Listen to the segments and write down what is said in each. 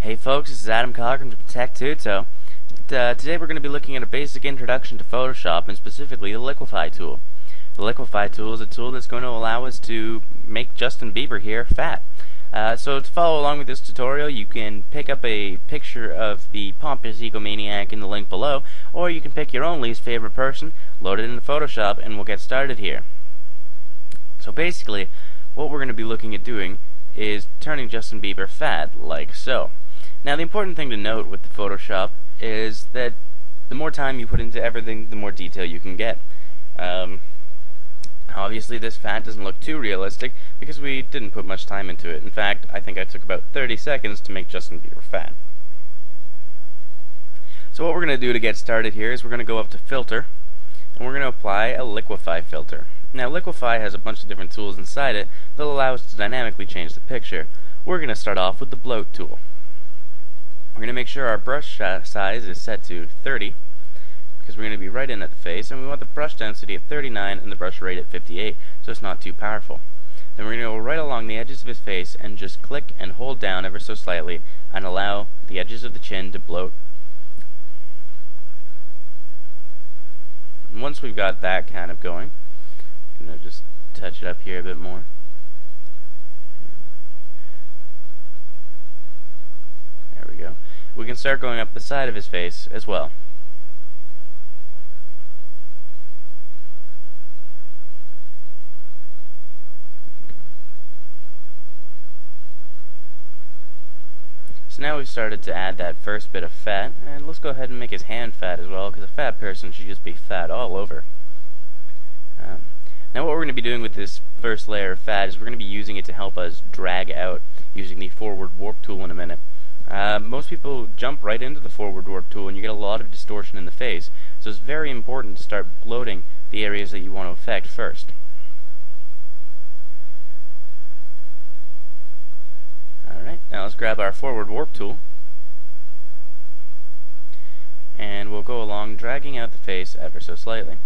Hey folks, this is Adam Cochran from TechTuto. Today we're going to be looking at a basic introduction to Photoshop, and specifically the liquify tool. The liquify tool is a tool that's going to allow us to make Justin Bieber here fat. So to follow along with this tutorial, you can pick up a picture of the pompous egomaniac in the link below, or you can pick your own least favorite person, load it into Photoshop, and we'll get started here. So basically, what we're going to be looking at doing is turning Justin Bieber fat, like so. Now the important thing to note with the Photoshop is that the more time you put into everything, the more detail you can get. Obviously this fat doesn't look too realistic because we didn't put much time into it. In fact, I think I took about 30 seconds to make Justin Bieber fat. So what we're going to do to get started here is we're going to go up to Filter, and we're going to apply a liquify filter. Now liquify has a bunch of different tools inside it that will allow us to dynamically change the picture. We're going to start off with the bloat tool. We're going to make sure our brush size is set to 30 because we're going to be right in at the face, and we want the brush density at 39 and the brush rate at 58 so it's not too powerful. Then we're going to go right along the edges of his face and just click and hold down ever so slightly and allow the edges of the chin to bloat. And once we've got that kind of going, I'm going to just touch it up here a bit more. There we go. We can start going up the side of his face as well. So now we've started to add that first bit of fat, and let's go ahead and make his hand fat as well, because a fat person should just be fat all over. Now what we're going to be doing with this first layer of fat is we're going to be using it to help us drag out using the forward warp tool in a minute. Most people jump right into the forward warp tool and you get a lot of distortion in the face, so it's very important to start bloating the areas that you want to affect first. Alright, now let's grab our forward warp tool and we'll go along dragging out the face ever so slightly.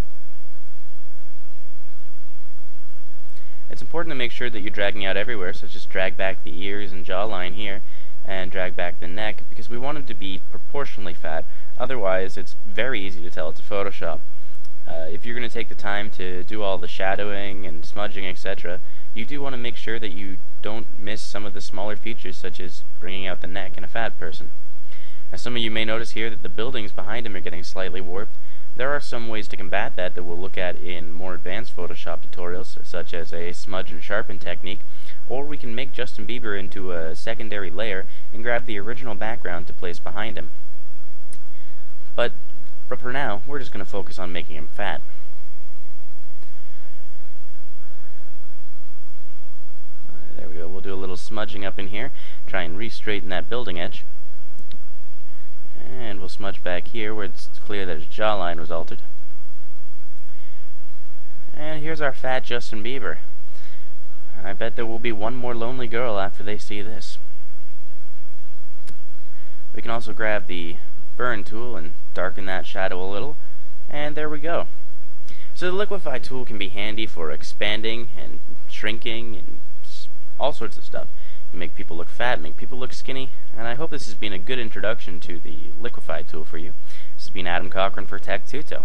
It's important to make sure that you're dragging out everywhere, so just drag back the ears and jawline here and drag back the neck, because we want him to be proportionally fat. Otherwise it's very easy to tell it's a Photoshop. If you're going to take the time to do all the shadowing and smudging, etc., you do want to make sure that you don't miss some of the smaller features, such as bringing out the neck in a fat person. Now some of you may notice here that the buildings behind him are getting slightly warped. There are some ways to combat that we'll look at in more advanced Photoshop tutorials, such as a smudge and sharpen technique, or we can make Justin Bieber into a secondary layer and grab the original background to place behind him. But for now, we're just going to focus on making him fat. There we go. We'll do a little smudging up in here, try and re-straighten that building edge. And we'll smudge back here where it's clear that his jawline was altered. And here's our fat Justin Bieber. I bet there will be one more lonely girl after they see this. We can also grab the burn tool and darken that shadow a little, and there we go. So the liquify tool can be handy for expanding and shrinking and all sorts of stuff. You make people look fat, make people look skinny, and I hope this has been a good introduction to the liquify tool for you. This has been Adam Cochran for TechTuto.